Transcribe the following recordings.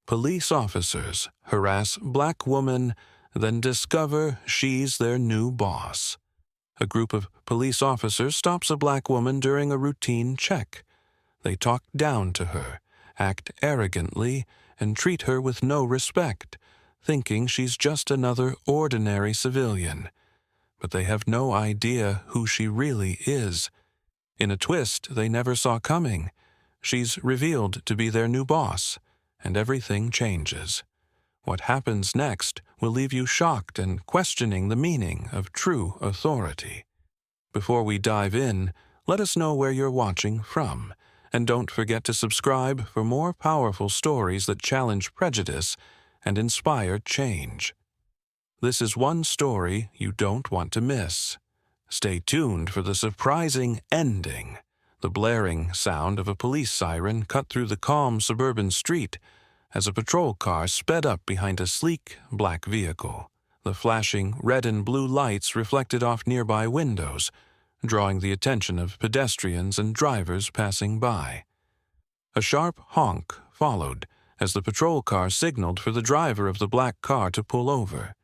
Police officers harass black woman, then discover she's their new boss. A group of police officers stops a black woman during a routine check. They talk down to her, act arrogantly, and treat her with no respect, thinking she's just another ordinary civilian. But they have no idea who she really is. In a twist they never saw coming, she's revealed to be their new boss, and everything changes. What happens next will leave you shocked and questioning the meaning of true authority. Before we dive in, let us know where you're watching from, and don't forget to subscribe for more powerful stories that challenge prejudice and inspire change. This is one story you don't want to miss. Stay tuned for the surprising ending. The blaring sound of a police siren cut through the calm suburban street as a patrol car sped up behind a sleek, black vehicle. The flashing red and blue lights reflected off nearby windows, drawing the attention of pedestrians and drivers passing by. A sharp honk followed as the patrol car signaled for the driver of the black car to pull over.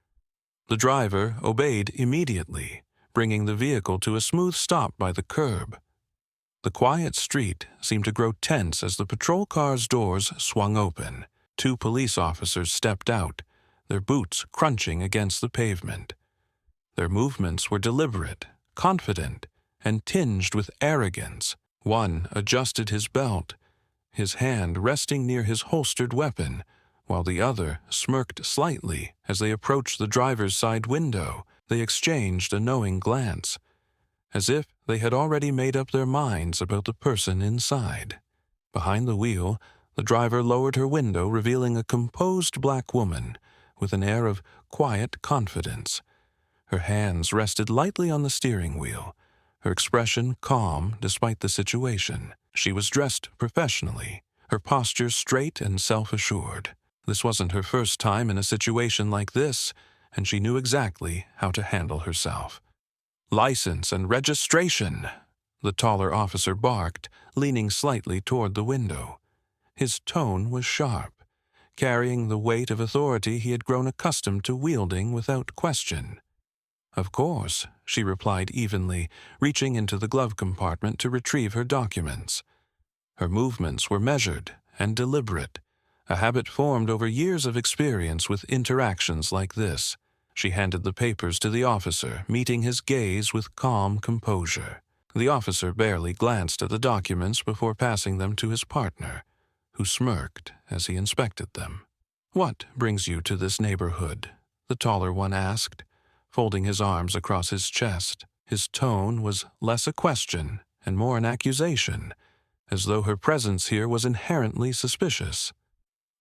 The driver obeyed immediately, bringing the vehicle to a smooth stop by the curb. The quiet street seemed to grow tense as the patrol car's doors swung open. 2 police officers stepped out, their boots crunching against the pavement. Their movements were deliberate, confident, and tinged with arrogance. One adjusted his belt, his hand resting near his holstered weapon, while the other smirked slightly as they approached the driver's side window. They exchanged a knowing glance, as if they had already made up their minds about the person inside. Behind the wheel, the driver lowered her window, revealing a composed black woman with an air of quiet confidence. Her hands rested lightly on the steering wheel, her expression calm despite the situation. She was dressed professionally, her posture straight and self-assured. This wasn't her first time in a situation like this, and she knew exactly how to handle herself. "License and registration," the taller officer barked, leaning slightly toward the window. His tone was sharp, carrying the weight of authority he had grown accustomed to wielding without question. "Of course," she replied evenly, reaching into the glove compartment to retrieve her documents. Her movements were measured and deliberate, a habit formed over years of experience with interactions like this. She handed the papers to the officer, meeting his gaze with calm composure. The officer barely glanced at the documents before passing them to his partner, who smirked as he inspected them. "What brings you to this neighborhood?" the taller one asked, folding his arms across his chest. His tone was less a question and more an accusation, as though her presence here was inherently suspicious.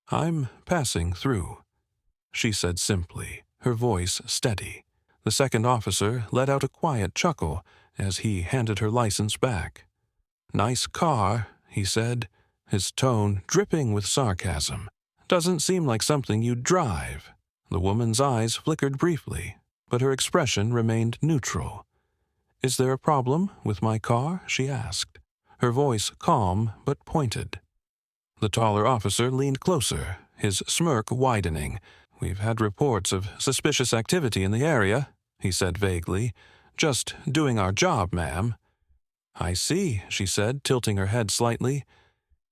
"I'm passing through," she said simply, her voice steady. The second officer let out a quiet chuckle as he handed her license back. "Nice car," he said, his tone dripping with sarcasm. "Doesn't seem like something you'd drive." The woman's eyes flickered briefly, but her expression remained neutral. "Is there a problem with my car?" she asked, her voice calm but pointed. The taller officer leaned closer, his smirk widening. "We've had reports of suspicious activity in the area," he said vaguely. "Just doing our job, ma'am." "I see," she said, tilting her head slightly.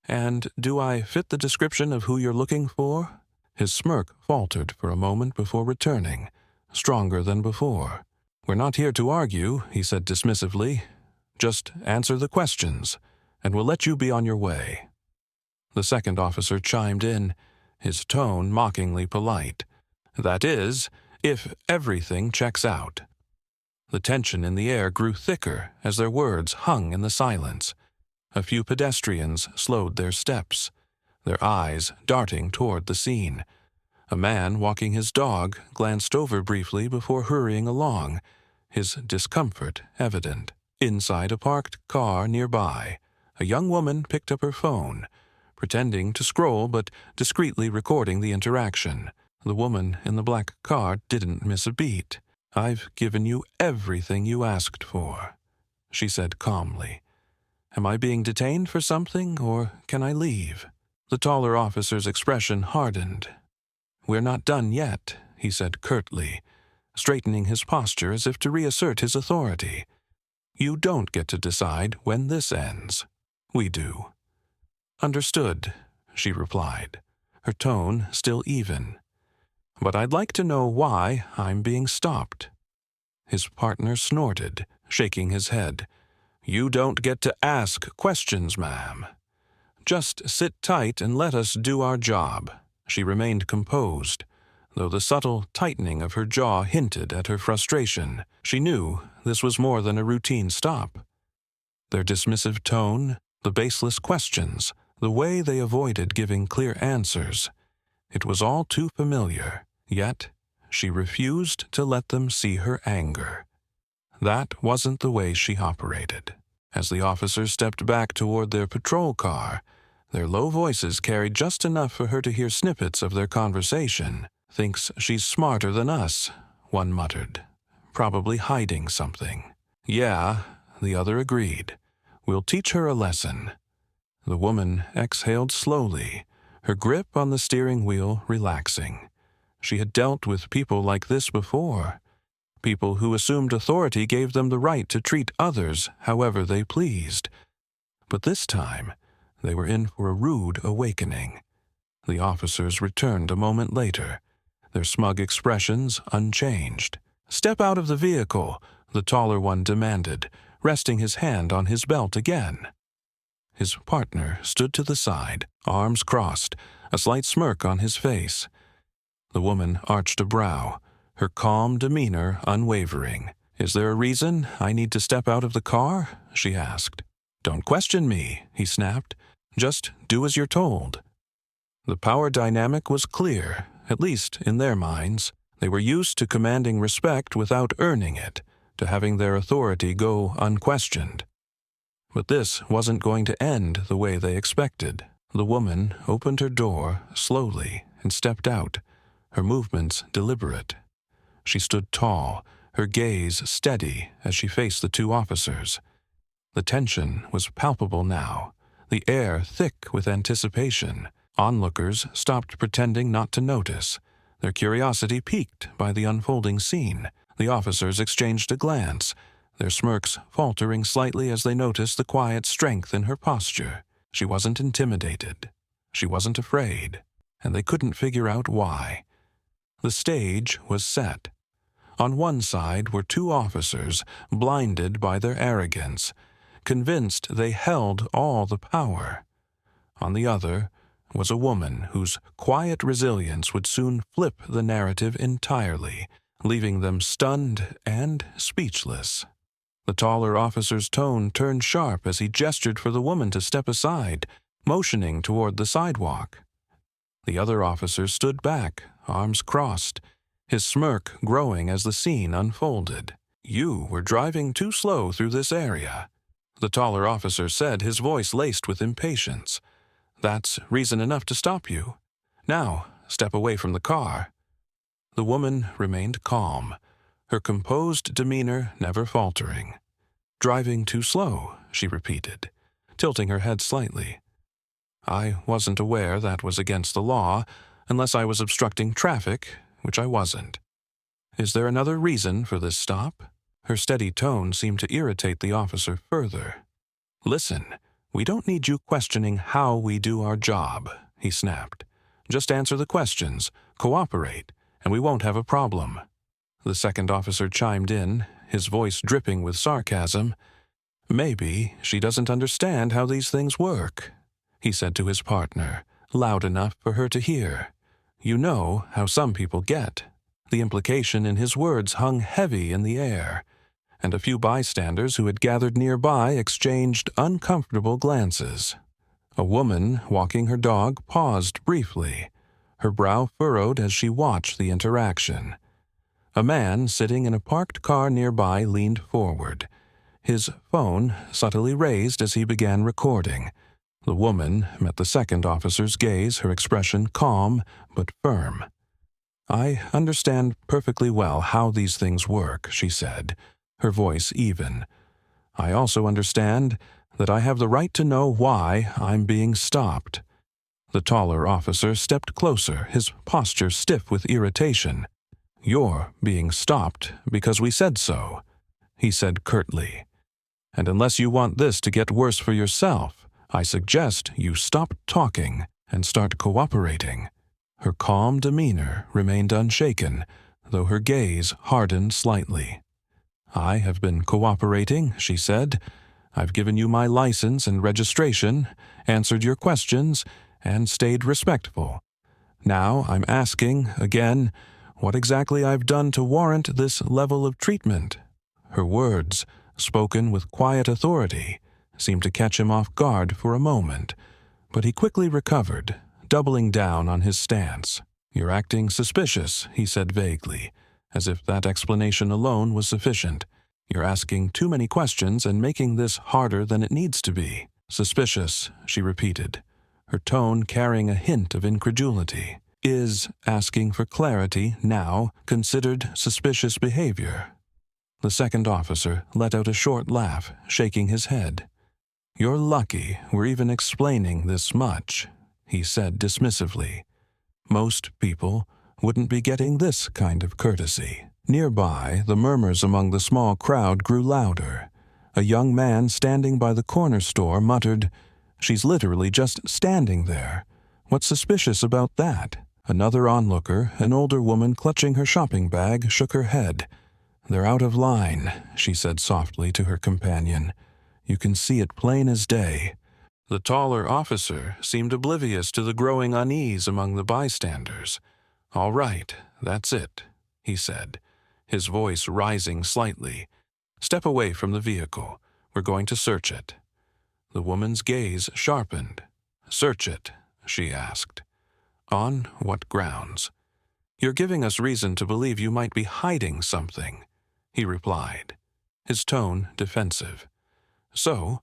"And do I fit the description of who you're looking for?" His smirk faltered for a moment before returning, stronger than before. "We're not here to argue," he said dismissively. "Just answer the questions, and we'll let you be on your way." The second officer chimed in, his tone mockingly polite. "That is, if everything checks out." The tension in the air grew thicker as their words hung in the silence. A few pedestrians slowed their steps, their eyes darting toward the scene. A man walking his dog glanced over briefly before hurrying along, his discomfort evident. Inside a parked car nearby, a young woman picked up her phone, pretending to scroll but discreetly recording the interaction. The woman in the black car didn't miss a beat. "I've given you everything you asked for," she said calmly. "Am I being detained for something, or can I leave?" The taller officer's expression hardened. "We're not done yet," he said curtly, straightening his posture as if to reassert his authority. "You don't get to decide when this ends. We do." "Understood," she replied, her tone still even. "But I'd like to know why I'm being stopped." His partner snorted, shaking his head. "You don't get to ask questions, ma'am. Just sit tight and let us do our job." She remained composed, though the subtle tightening of her jaw hinted at her frustration. She knew this was more than a routine stop. Their dismissive tone, the baseless questions, the way they avoided giving clear answers, it was all too familiar, yet she refused to let them see her anger. That wasn't the way she operated. As the officers stepped back toward their patrol car, their low voices carried just enough for her to hear snippets of their conversation. "Thinks she's smarter than us," one muttered, probably hiding something. "Yeah," the other agreed. "We'll teach her a lesson." The woman exhaled slowly, her grip on the steering wheel relaxing. She had dealt with people like this before. People who assumed authority gave them the right to treat others however they pleased. But this time, they were in for a rude awakening. The officers returned a moment later, their smug expressions unchanged. "Step out of the vehicle," the taller one demanded, resting his hand on his belt again. His partner stood to the side, arms crossed, a slight smirk on his face. The woman arched a brow, her calm demeanor unwavering. "Is there a reason I need to step out of the car?" she asked. "Don't question me," he snapped. "Just do as you're told." The power dynamic was clear, at least in their minds. They were used to commanding respect without earning it, to having their authority go unquestioned. But this wasn't going to end the way they expected. The woman opened her door slowly and stepped out, her movements deliberate. She stood tall, her gaze steady as she faced the two officers. The tension was palpable now, the air thick with anticipation. Onlookers stopped pretending not to notice, their curiosity piqued by the unfolding scene. The officers exchanged a glance, their smirks faltering slightly as they noticed the quiet strength in her posture. She wasn't intimidated. She wasn't afraid, and they couldn't figure out why. The stage was set. On one side were two officers, blinded by their arrogance, convinced they held all the power. On the other was a woman whose quiet resilience would soon flip the narrative entirely, leaving them stunned and speechless. The taller officer's tone turned sharp as he gestured for the woman to step aside, motioning toward the sidewalk. The other officer stood back, arms crossed, his smirk growing as the scene unfolded. "You were driving too slow through this area," the taller officer said, his voice laced with impatience. "That's reason enough to stop you. Now, step away from the car." The woman remained calm, her composed demeanor never faltering. "Driving too slow," she repeated, tilting her head slightly. "I wasn't aware that was against the law, unless I was obstructing traffic, which I wasn't. Is there another reason for this stop?" Her steady tone seemed to irritate the officer further. "Listen, we don't need you questioning how we do our job," he snapped. "Just answer the questions, cooperate, and we won't have a problem." The second officer chimed in, his voice dripping with sarcasm. "Maybe she doesn't understand how these things work," he said to his partner, loud enough for her to hear. "You know how some people get." The implication in his words hung heavy in the air, and a few bystanders who had gathered nearby exchanged uncomfortable glances. A woman walking her dog paused briefly, her brow furrowed as she watched the interaction. A man sitting in a parked car nearby leaned forward, his phone subtly raised as he began recording. The woman met the second officer's gaze, her expression calm but firm. "I understand perfectly well how these things work," she said, her voice even. "I also understand that I have the right to know why I'm being stopped." The taller officer stepped closer, his posture stiff with irritation. "You're being stopped because we said so," he said curtly. "And unless you want this to get worse for yourself, I suggest you stop talking and start cooperating." Her calm demeanor remained unshaken, though her gaze hardened slightly. "I have been cooperating," she said. "I've given you my license and registration, answered your questions, and stayed respectful. Now I'm asking, again, what exactly I've done to warrant this level of treatment." Her words, spoken with quiet authority, seemed to catch him off guard for a moment, but he quickly recovered, doubling down on his stance. "You're acting suspicious," he said vaguely, as if that explanation alone was sufficient. "You're asking too many questions and making this harder than it needs to be." "Suspicious," she repeated, her tone carrying a hint of incredulity. "Is asking for clarity now considered suspicious behavior?" The second officer let out a short laugh, shaking his head. "You're lucky we're even explaining this much," he said dismissively. "Most people wouldn't be getting this kind of courtesy." Nearby, the murmurs among the small crowd grew louder. A young man standing by the corner store muttered, "She's literally just standing there. What's suspicious about that?" Another onlooker, an older woman clutching her shopping bag, shook her head. "They're out of line," she said softly to her companion. "You can see it plain as day." The taller officer seemed oblivious to the growing unease among the bystanders. "All right, that's it," he said, his voice rising slightly. "Step away from the vehicle. We're going to search it." The woman's gaze sharpened. "Search it?" she asked. "On what grounds?" "You're giving us reason to believe you might be hiding something," he replied, his tone defensive. "So,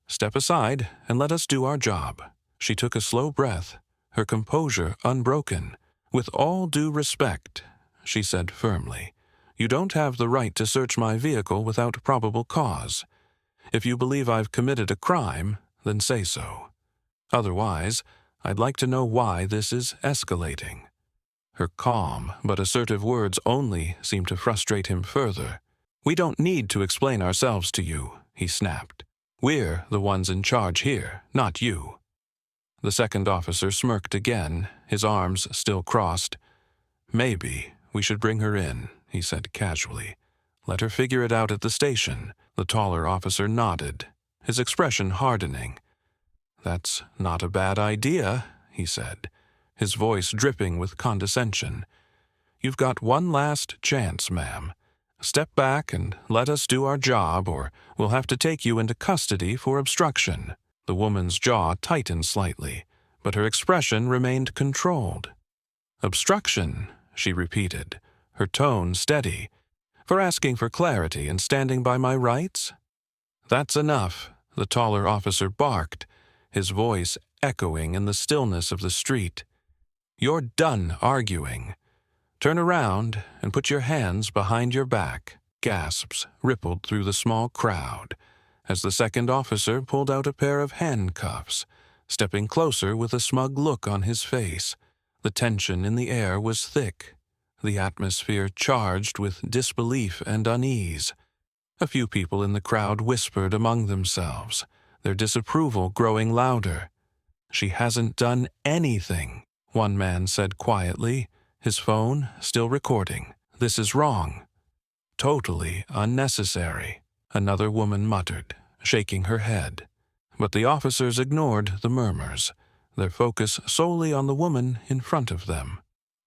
step aside and let us do our job." She took a slow breath, her composure unbroken. "With all due respect," she said firmly, "you don't have the right to search my vehicle without probable cause. If you believe I've committed a crime, then say so. Otherwise, I'd like to know why this is escalating." Her calm but assertive words only seemed to frustrate him further. "We don't need to explain ourselves to you," he snapped. "We're the ones in charge here, not you." The second officer smirked again, his arms still crossed. "Maybe we should bring her in," he said casually. "Let her figure it out at the station." The taller officer nodded, his expression hardening. "That's not a bad idea," he said, his voice dripping with condescension. "You've got one last chance, ma'am. Step back and let us do our job, or we'll have to take you into custody for obstruction." The woman's jaw tightened slightly, but her expression remained controlled. "Obstruction," she repeated, her tone steady. "For asking for clarity and standing by my rights?" "That's enough," the taller officer barked, his voice echoing in the stillness of the street. "You're done arguing. Turn around and put your hands behind your back." Gasps rippled through the small crowd as the second officer pulled out a pair of handcuffs, stepping closer with a smug look on his face. The tension in the air was thick, the atmosphere charged with disbelief and unease. A few people in the crowd whispered among themselves, their disapproval growing louder. "She hasn't done anything," one man said quietly, his phone still recording. "This is wrong. Totally unnecessary," another woman muttered, shaking her head. But the officers ignored the murmurs, their focus solely on the woman in front of them.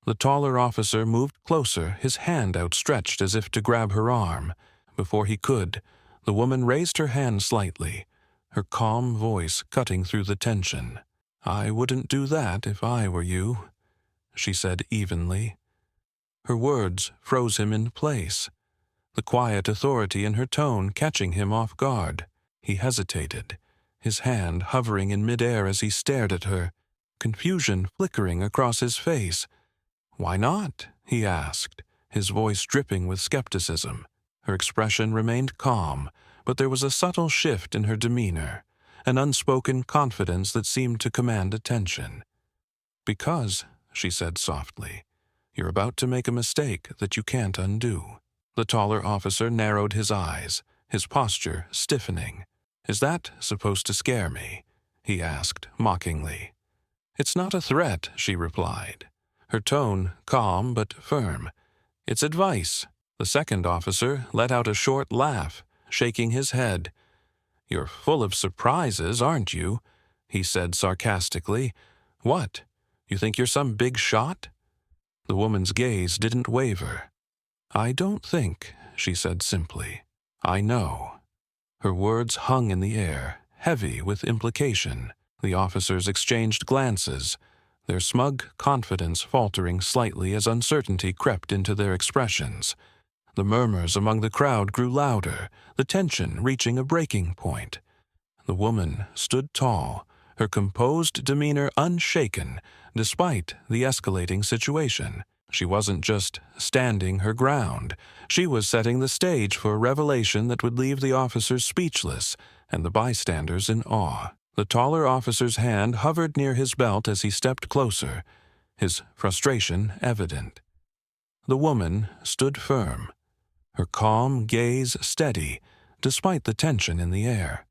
The taller officer moved closer, his hand outstretched as if to grab her arm. Before he could, the woman raised her hand slightly, her calm voice cutting through the tension. "I wouldn't do that if I were you," she said evenly. Her words froze him in place, the quiet authority in her tone catching him off guard. He hesitated, his hand hovering in midair as he stared at her, confusion flickering across his face. "Why not?" he asked, his voice dripping with skepticism. Her expression remained calm, but there was a subtle shift in her demeanor, an unspoken confidence that seemed to command attention. Because, she said softly, you're about to make a mistake that you can't undo. The taller officer narrowed his eyes, his posture stiffening. Is that supposed to scare me? He asked mockingly. It's not a threat, she replied, her tone calm but firm. It's advice. The second officer let out a short laugh, shaking his head. You're full of surprises, aren't you? He said sarcastically. What? You think you're some big shot? The woman's gaze didn't waver. I don't think, she said simply. I know. Her words hung in the air, heavy with implication. The officers exchanged glances, their smug confidence faltering slightly as uncertainty crept into their expressions. The murmurs among the crowd grew louder, the tension reaching a breaking point. The woman stood tall, her composed demeanor unshaken, despite the escalating situation. She wasn't just standing her ground. She was setting the stage for a revelation that would leave the officers speechless and the bystanders in awe. The taller officer's hand hovered near his belt as he stepped closer, his frustration evident. The woman stood firm, her calm gaze steady, despite the tension in the air.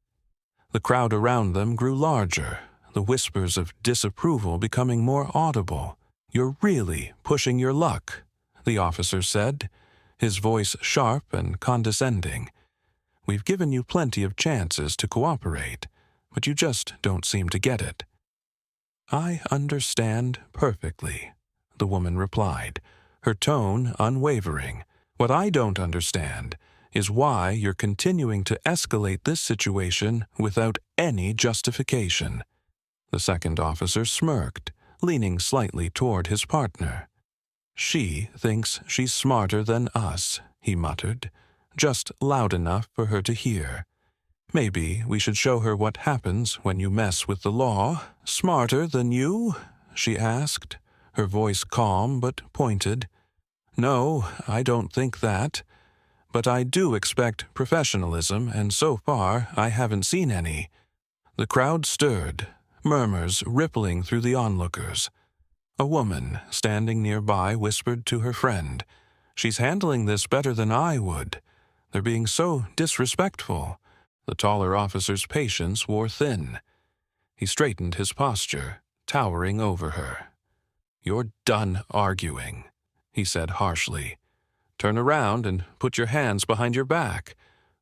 The crowd around them grew larger, the whispers of disapproval becoming more audible. You're really pushing your luck, the officer said, his voice sharp and condescending. We've given you plenty of chances to cooperate, but you just don't seem to get it. I understand perfectly, the woman replied, her tone unwavering. What I don't understand is why you're continuing to escalate this situation without any justification. The second officer smirked, leaning slightly toward his partner. She thinks she's smarter than us, he muttered, just loud enough for her to hear. Maybe we should show her what happens when you mess with the law. Smarter than you? She asked, her voice calm but pointed. No, I don't think that. But I do expect professionalism, and so far I haven't seen any. The crowd stirred, murmurs rippling through the onlookers. A woman standing nearby whispered to her friend, She's handling this better than I would. They're being so disrespectful. The taller officer's patience wore thin. He straightened his posture, towering over her. You're done arguing, he said harshly. Turn around and put your hands behind your back.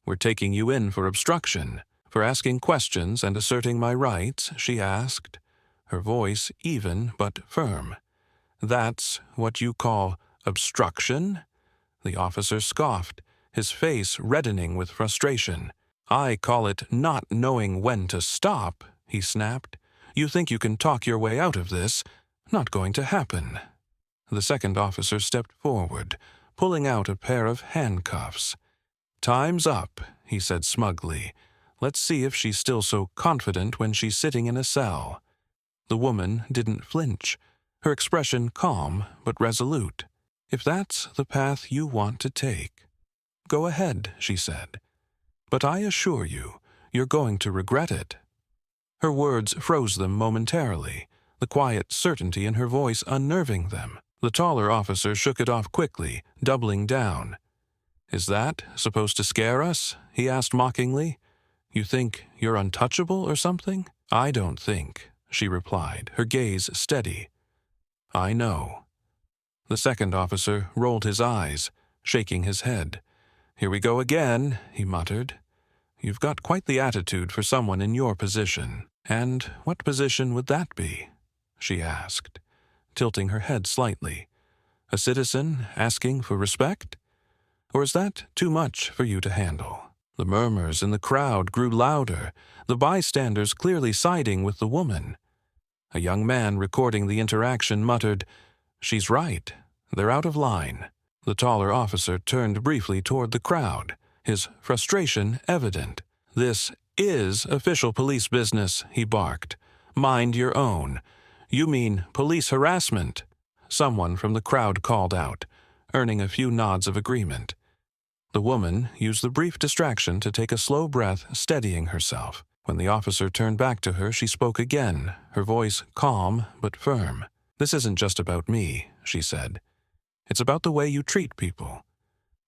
We're taking you in for obstruction. For asking questions and asserting my rights, she asked, her voice even but firm. That's what you call obstruction? The officer scoffed, his face reddening with frustration. I call it not knowing when to stop, he snapped. You think you can talk your way out of this? Not going to happen. The second officer stepped forward, pulling out a pair of handcuffs. Time's up, he said smugly. Let's see if she's still so confident when she's sitting in a cell. The woman didn't flinch, her expression calm but resolute. If that's the path you want to take, go ahead, she said. But I assure you, you're going to regret it. Her words froze them momentarily, the quiet certainty in her voice unnerving them. The taller officer shook it off quickly, doubling down. Is that supposed to scare us? He asked mockingly. You think you're untouchable or something? I don't think, she replied, her gaze steady. I know. The second officer rolled his eyes, shaking his head. Here we go again, he muttered. You've got quite the attitude for someone in your position. And what position would that be? She asked, tilting her head slightly. A citizen asking for respect? Or is that too much for you to handle? The murmurs in the crowd grew louder, the bystanders clearly siding with the woman. A young man recording the interaction muttered, She's right. They're out of line. The taller officer turned briefly toward the crowd, his frustration evident. This is official police business, he barked. Mind your own. You mean police harassment? Someone from the crowd called out, earning a few nods of agreement. The woman used the brief distraction to take a slow breath, steadying herself. When the officer turned back to her, she spoke again, her voice calm but firm. "This isn't just about me," she said. "It's about the way you treat people.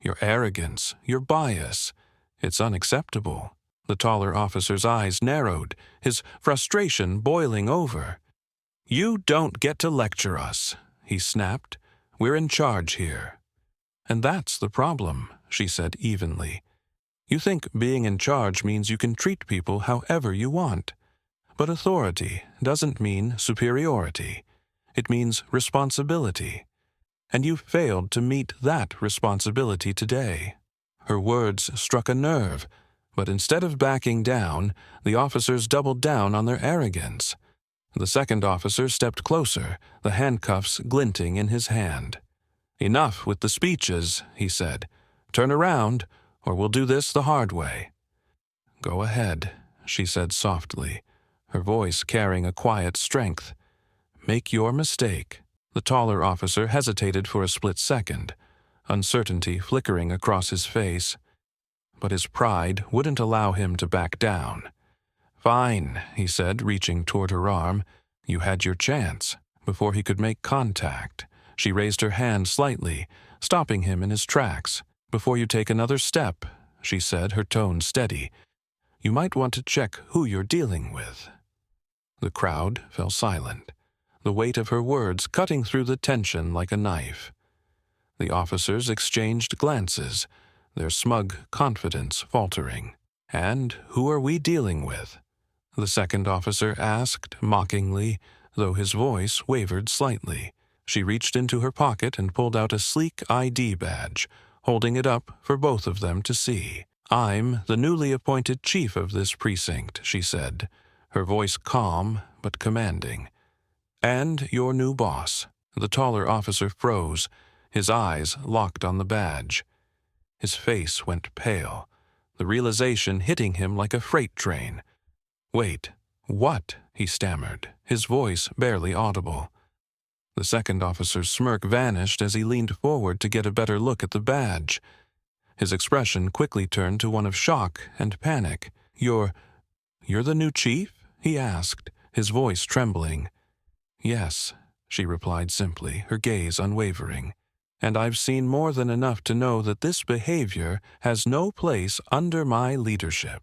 Your arrogance, your bias. It's unacceptable." The taller officer's eyes narrowed, his frustration boiling over. "You don't get to lecture us," he snapped. "We're in charge here." "And that's the problem," she said evenly. "You think being in charge means you can treat people however you want. But authority doesn't mean superiority. It means responsibility. And you've failed to meet that responsibility today." Her words struck a nerve, but instead of backing down, the officers doubled down on their arrogance. The second officer stepped closer, the handcuffs glinting in his hand. "Enough with the speeches," he said. "Turn around, or we'll do this the hard way." "Go ahead," she said softly, her voice carrying a quiet strength. "Make your mistake." The taller officer hesitated for a split second, uncertainty flickering across his face. But his pride wouldn't allow him to back down. "Fine," he said, reaching toward her arm. "You had your chance." Before he could make contact, she raised her hand slightly, stopping him in his tracks. "Before you take another step," she said, her tone steady, "you might want to check who you're dealing with." The crowd fell silent, the weight of her words cutting through the tension like a knife. The officers exchanged glances, their smug confidence faltering. "And who are we dealing with?" the second officer asked mockingly, though his voice wavered slightly. She reached into her pocket and pulled out a sleek ID badge, holding it up for both of them to see. "I'm the newly appointed chief of this precinct," she said, her voice calm but commanding. "And your new boss." The taller officer froze, his eyes locked on the badge. His face went pale, the realization hitting him like a freight train. "Wait, what?" he stammered, his voice barely audible. The second officer's smirk vanished as he leaned forward to get a better look at the badge. His expression quickly turned to one of shock and panic. You're the new chief?" he asked, his voice trembling. "Yes," she replied simply, her gaze unwavering. "And I've seen more than enough to know that this behavior has no place under my leadership."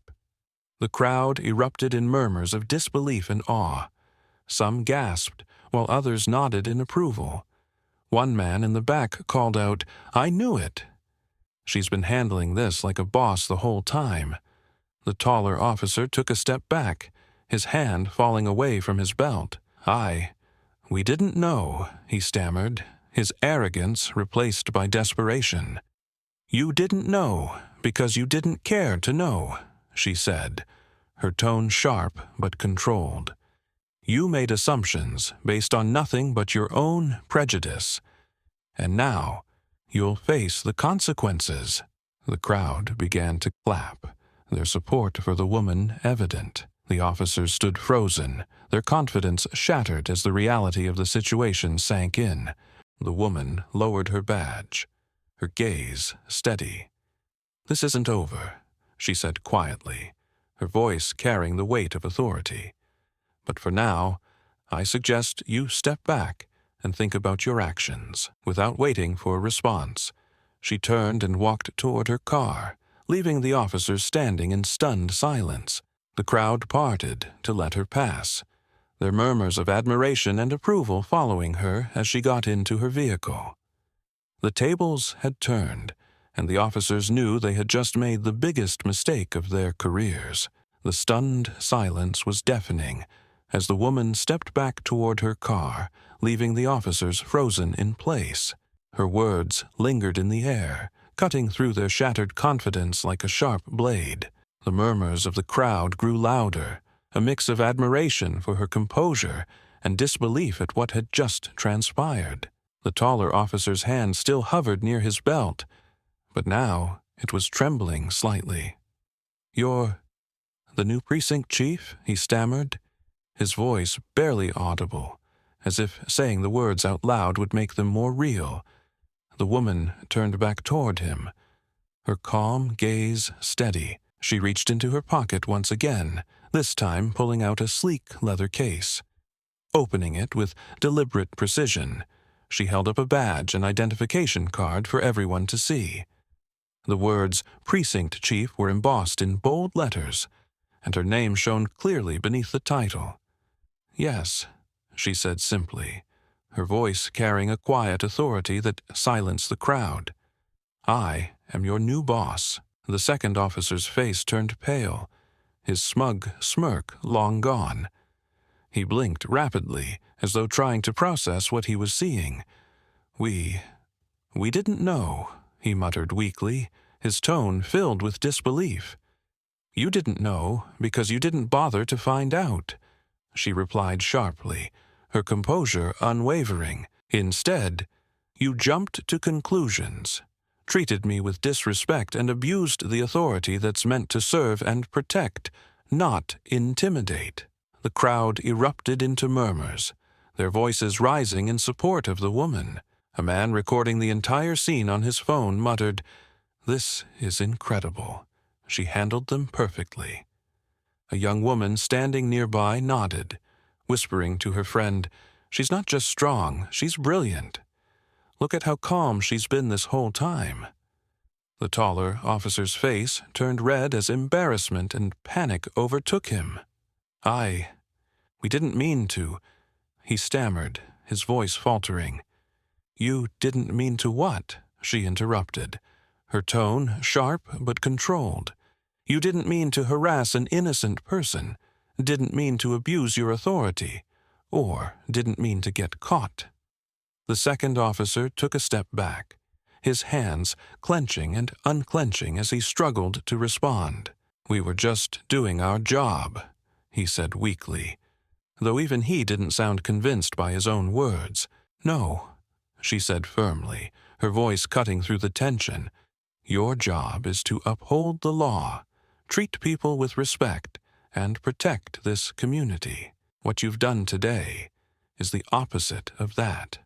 The crowd erupted in murmurs of disbelief and awe. Some gasped, while others nodded in approval. One man in the back called out, "I knew it." "She's been handling this like a boss the whole time." The taller officer took a step back, his hand falling away from his belt. We didn't know," he stammered, his arrogance replaced by desperation. "You didn't know because you didn't care to know," she said, her tone sharp but controlled. "You made assumptions based on nothing but your own prejudice. And now you'll face the consequences." The crowd began to clap, their support for the woman evident. The officers stood frozen, their confidence shattered as the reality of the situation sank in. The woman lowered her badge, her gaze steady. "This isn't over," she said quietly, her voice carrying the weight of authority. "But for now, I suggest you step back and think about your actions." Without waiting for a response, she turned and walked toward her car, leaving the officers standing in stunned silence. The crowd parted to let her pass, their murmurs of admiration and approval following her as she got into her vehicle. The tables had turned, and the officers knew they had just made the biggest mistake of their careers. The stunned silence was deafening as the woman stepped back toward her car, leaving the officers frozen in place. Her words lingered in the air, cutting through their shattered confidence like a sharp blade. The murmurs of the crowd grew louder, a mix of admiration for her composure and disbelief at what had just transpired. The taller officer's hand still hovered near his belt, but now it was trembling slightly. "You're the new precinct chief?" he stammered, his voice barely audible, as if saying the words out loud would make them more real. The woman turned back toward him, her calm gaze steady. She reached into her pocket once again, this time pulling out a sleek leather case. opening it with deliberate precision. She held up a badge and identification card for everyone to see. The words "Precinct Chief" were embossed in bold letters, and her name shone clearly beneath the title. "Yes," she said simply, her voice carrying a quiet authority that silenced the crowd. "I am your new boss." The second officer's face turned pale, his smug smirk long gone. He blinked rapidly, as though trying to process what he was seeing. We didn't know," he muttered weakly, his tone filled with disbelief. "You didn't know because you didn't bother to find out," she replied sharply, her composure unwavering. "Instead, you jumped to conclusions, treated me with disrespect, and abused the authority that's meant to serve and protect, not intimidate." The crowd erupted into murmurs, their voices rising in support of the woman. A man recording the entire scene on his phone muttered, "This is incredible. She handled them perfectly." A young woman standing nearby nodded, whispering to her friend, "She's not just strong, she's brilliant. Look at how calm she's been this whole time." The taller officer's face turned red as embarrassment and panic overtook him. We didn't mean to," he stammered, his voice faltering. "You didn't mean to what?" she interrupted, her tone sharp but controlled. "You didn't mean to harass an innocent person, didn't mean to abuse your authority, or didn't mean to get caught." The second officer took a step back, his hands clenching and unclenching as he struggled to respond. "We were just doing our job," he said weakly, though even he didn't sound convinced by his own words. "No," she said firmly, her voice cutting through the tension. "Your job is to uphold the law, treat people with respect, and protect this community. What you've done today is the opposite of that."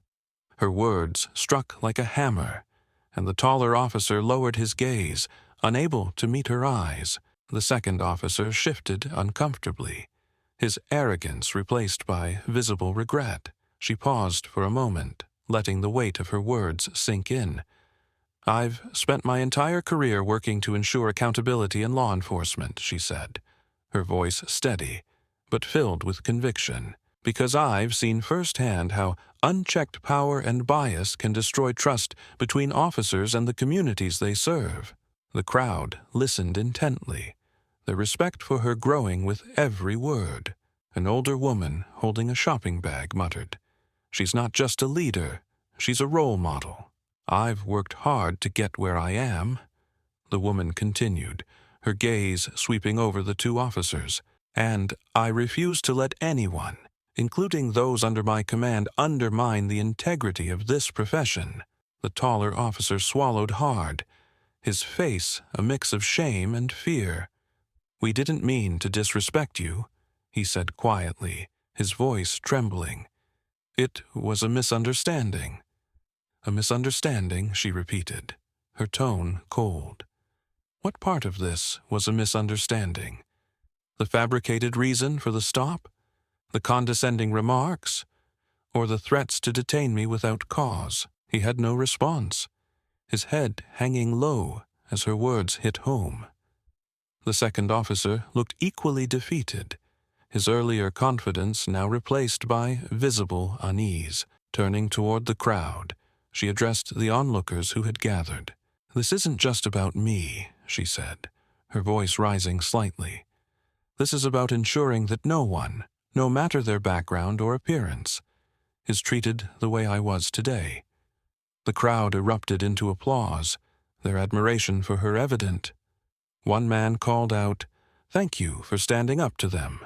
Her words struck like a hammer, and the taller officer lowered his gaze, unable to meet her eyes. The second officer shifted uncomfortably, his arrogance replaced by visible regret. She paused for a moment, letting the weight of her words sink in. "I've spent my entire career working to ensure accountability in law enforcement," she said, her voice steady, but filled with conviction, "because I've seen firsthand how unchecked power and bias can destroy trust between officers and the communities they serve." The crowd listened intently, their respect for her growing with every word. An older woman holding a shopping bag muttered, "She's not just a leader, she's a role model." "I've worked hard to get where I am," the woman continued, her gaze sweeping over the two officers, "and I refuse to let anyone, including those under my command, undermine the integrity of this profession." The taller officer swallowed hard, his face a mix of shame and fear. "We didn't mean to disrespect you," he said quietly, his voice trembling. "It was a misunderstanding." "A misunderstanding," she repeated, her tone cold. What part of this was a misunderstanding? The fabricated reason for the stop? The condescending remarks? Or the threats to detain me without cause? He had no response, his head hanging low as her words hit home. The second officer looked equally defeated, his earlier confidence now replaced by visible unease. Turning toward the crowd, she addressed the onlookers who had gathered. "This isn't just about me," she said, her voice rising slightly. "This is about ensuring that no one, no matter their background or appearance, is treated the way I was today." The crowd erupted into applause, their admiration for her evident. One man called out, "Thank you for standing up to them,"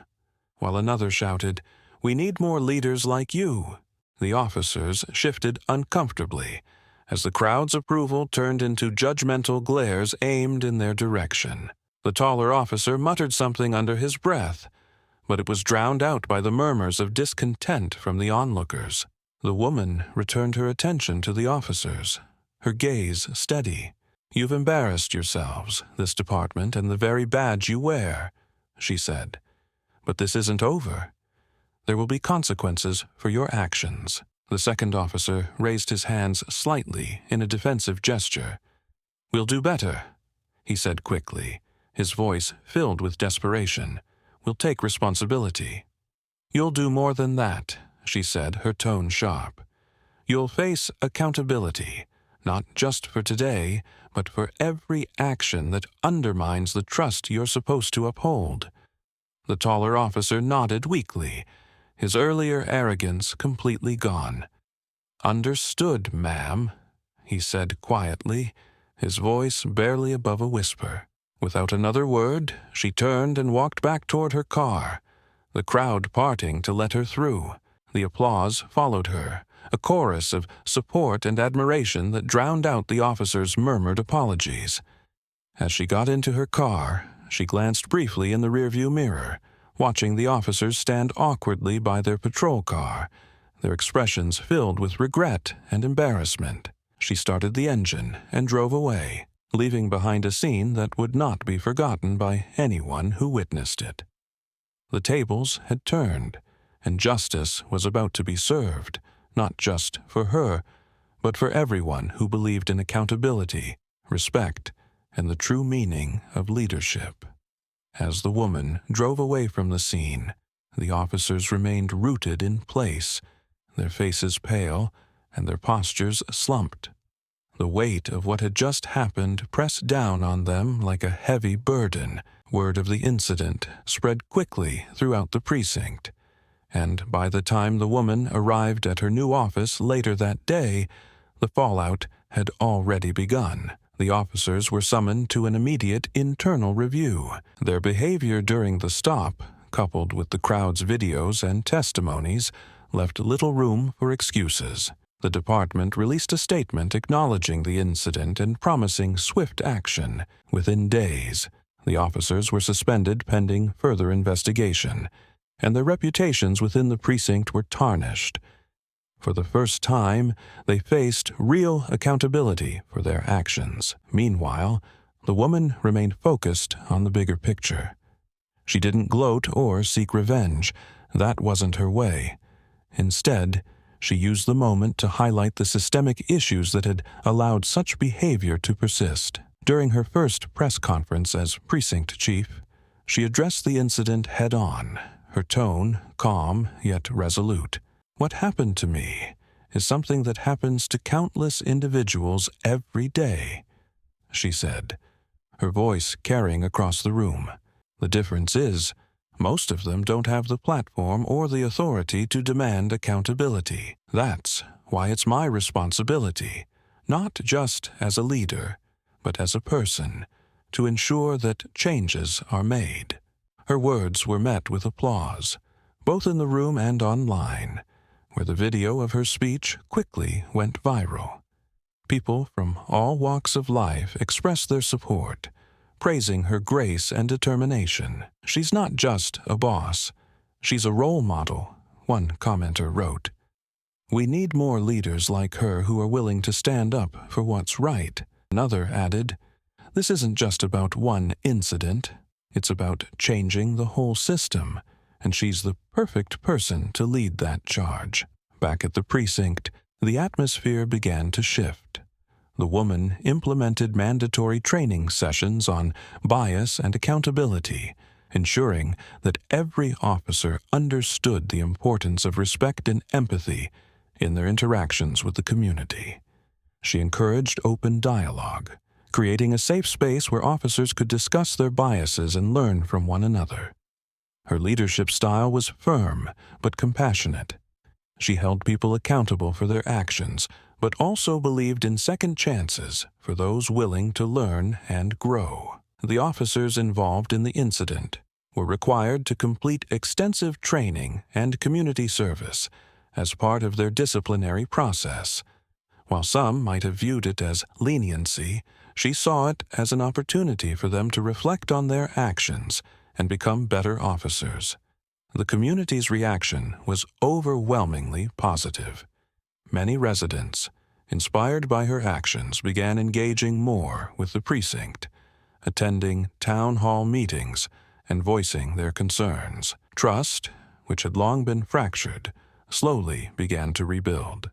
while another shouted, "We need more leaders like you." The officers shifted uncomfortably as the crowd's approval turned into judgmental glares aimed in their direction. The taller officer muttered something under his breath, but it was drowned out by the murmurs of discontent from the onlookers. The woman returned her attention to the officers, her gaze steady. "You've embarrassed yourselves, this department and the very badge you wear," she said. "But this isn't over. There will be consequences for your actions." The second officer raised his hands slightly in a defensive gesture. "We'll do better," he said quickly, his voice filled with desperation. "We'll take responsibility." "You'll do more than that," she said, her tone sharp. "You'll face accountability, not just for today, but for every action that undermines the trust you're supposed to uphold." The taller officer nodded weakly, his earlier arrogance completely gone. "Understood, ma'am," he said quietly, his voice barely above a whisper. Without another word, she turned and walked back toward her car, the crowd parting to let her through. The applause followed her, a chorus of support and admiration that drowned out the officer's murmured apologies. As she got into her car, she glanced briefly in the rearview mirror, watching the officers stand awkwardly by their patrol car, their expressions filled with regret and embarrassment. She started the engine and drove away, leaving behind a scene that would not be forgotten by anyone who witnessed it. The tables had turned, and justice was about to be served, not just for her, but for everyone who believed in accountability, respect, and the true meaning of leadership. As the woman drove away from the scene, the officers remained rooted in place, their faces pale and their postures slumped. The weight of what had just happened pressed down on them like a heavy burden. Word of the incident spread quickly throughout the precinct, and by the time the woman arrived at her new office later that day, the fallout had already begun. The officers were summoned to an immediate internal review. Their behavior during the stop, coupled with the crowd's videos and testimonies, left little room for excuses. The department released a statement acknowledging the incident and promising swift action. Within days, the officers were suspended pending further investigation, and their reputations within the precinct were tarnished. For the first time, they faced real accountability for their actions. Meanwhile, the woman remained focused on the bigger picture. She didn't gloat or seek revenge. That wasn't her way. Instead, she used the moment to highlight the systemic issues that had allowed such behavior to persist. During her first press conference as precinct chief, she addressed the incident head-on, her tone calm yet resolute. "What happened to me is something that happens to countless individuals every day," she said, her voice carrying across the room. "The difference is, most of them don't have the platform or the authority to demand accountability. That's why it's my responsibility, not just as a leader, but as a person, to ensure that changes are made." Her words were met with applause, both in the room and online, where the video of her speech quickly went viral. People from all walks of life expressed their support, praising her grace and determination. "She's not just a boss, she's a role model," one commenter wrote. "We need more leaders like her who are willing to stand up for what's right." Another added, "This isn't just about one incident, it's about changing the whole system, and she's the perfect person to lead that charge." Back at the precinct, the atmosphere began to shift. The woman implemented mandatory training sessions on bias and accountability, ensuring that every officer understood the importance of respect and empathy in their interactions with the community. She encouraged open dialogue, creating a safe space where officers could discuss their biases and learn from one another. Her leadership style was firm but compassionate. She held people accountable for their actions, but also believed in second chances for those willing to learn and grow. The officers involved in the incident were required to complete extensive training and community service as part of their disciplinary process. While some might have viewed it as leniency, she saw it as an opportunity for them to reflect on their actions and become better officers. The community's reaction was overwhelmingly positive. Many residents, inspired by her actions, began engaging more with the precinct, attending town hall meetings and voicing their concerns. Trust, which had long been fractured, slowly began to rebuild.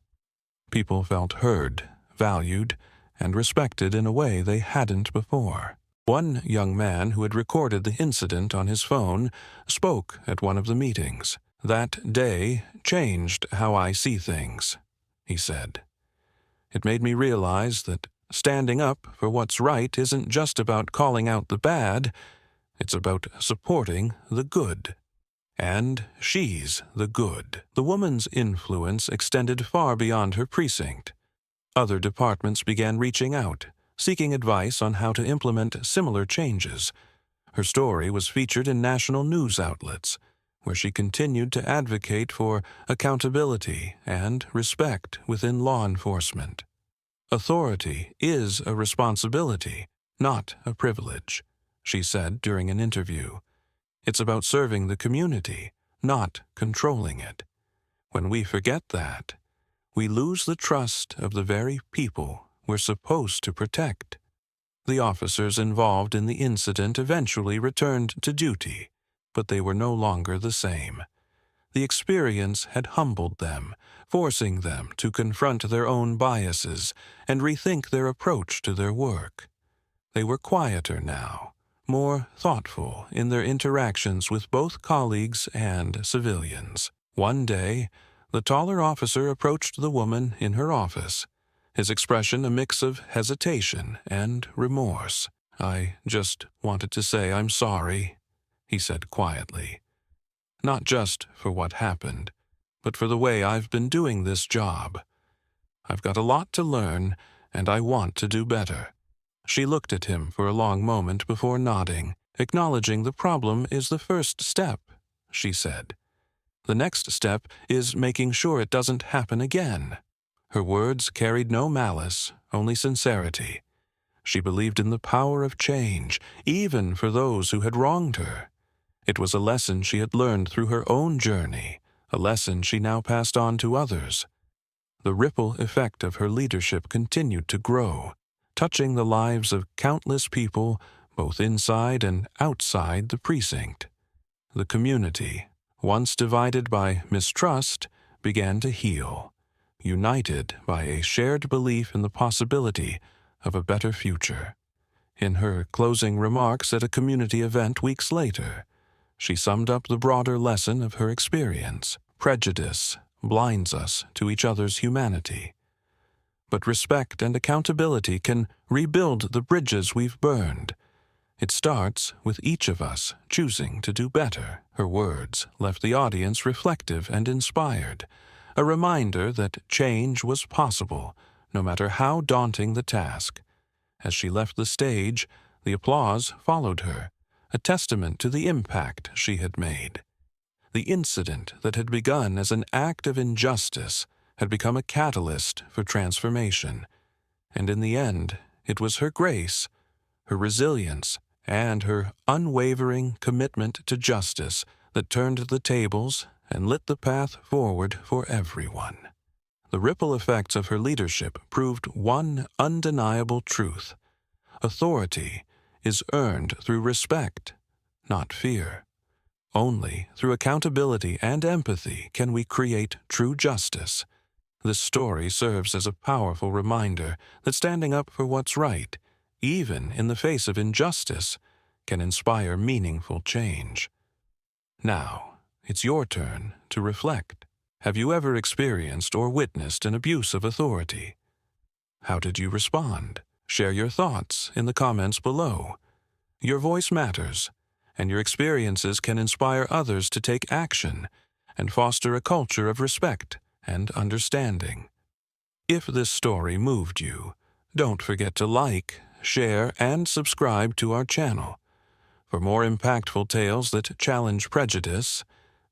People felt heard, valued, and respected in a way they hadn't before. One young man who had recorded the incident on his phone spoke at one of the meetings. "That day changed how I see things," he said. "It made me realize that standing up for what's right isn't just about calling out the bad, it's about supporting the good. And she's the good." The woman's influence extended far beyond her precinct. Other departments began reaching out, seeking advice on how to implement similar changes. Her story was featured in national news outlets, where she continued to advocate for accountability and respect within law enforcement. "Authority is a responsibility, not a privilege," she said during an interview. "It's about serving the community, not controlling it. When we forget that, we lose the trust of the very people we're supposed to protect." The officers involved in the incident eventually returned to duty, but they were no longer the same. The experience had humbled them, forcing them to confront their own biases and rethink their approach to their work. They were quieter now, more thoughtful in their interactions with both colleagues and civilians. One day, the taller officer approached the woman in her office, his expression a mix of hesitation and remorse. "I just wanted to say I'm sorry," he said quietly. "Not just for what happened, but for the way I've been doing this job. I've got a lot to learn, and I want to do better." She looked at him for a long moment before nodding. "Acknowledging the problem is the first step," she said. "The next step is making sure it doesn't happen again." Her words carried no malice, only sincerity. She believed in the power of change, even for those who had wronged her. It was a lesson she had learned through her own journey, a lesson she now passed on to others. The ripple effect of her leadership continued to grow, touching the lives of countless people both inside and outside the precinct. The community, once divided by mistrust, began to heal, united by a shared belief in the possibility of a better future. In her closing remarks at a community event weeks later, she summed up the broader lesson of her experience. Prejudice blinds us to each other's humanity, but respect and accountability can rebuild the bridges we've burned. It starts with each of us choosing to do better. Her words left the audience reflective and inspired, a reminder that change was possible, no matter how daunting the task. As she left the stage, the applause followed her, a testament to the impact she had made. The incident that had begun as an act of injustice had become a catalyst for transformation, and in the end, it was her grace, her resilience, and her unwavering commitment to justice that turned the tables and lit the path forward for everyone. The ripple effects of her leadership proved one undeniable truth: authority is earned through respect, not fear. Only through accountability and empathy can we create true justice. This story serves as a powerful reminder that standing up for what's right, even in the face of injustice, can inspire meaningful change. Now, it's your turn to reflect. Have you ever experienced or witnessed an abuse of authority? How did you respond? Share your thoughts in the comments below. Your voice matters, and your experiences can inspire others to take action and foster a culture of respect and understanding. If this story moved you, don't forget to like, share, and subscribe to our channel. For more impactful tales that challenge prejudice,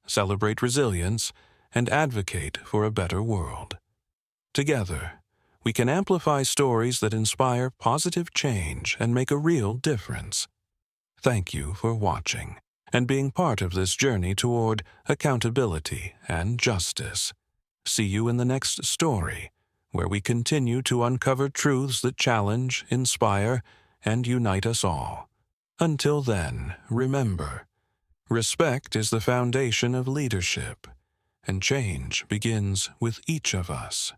celebrate resilience, and advocate for a better world. Together, we can amplify stories that inspire positive change and make a real difference. Thank you for watching and being part of this journey toward accountability and justice. See you in the next story, where we continue to uncover truths that challenge, inspire, and unite us all. Until then, remember, Respect is the foundation of leadership, and change begins with each of us.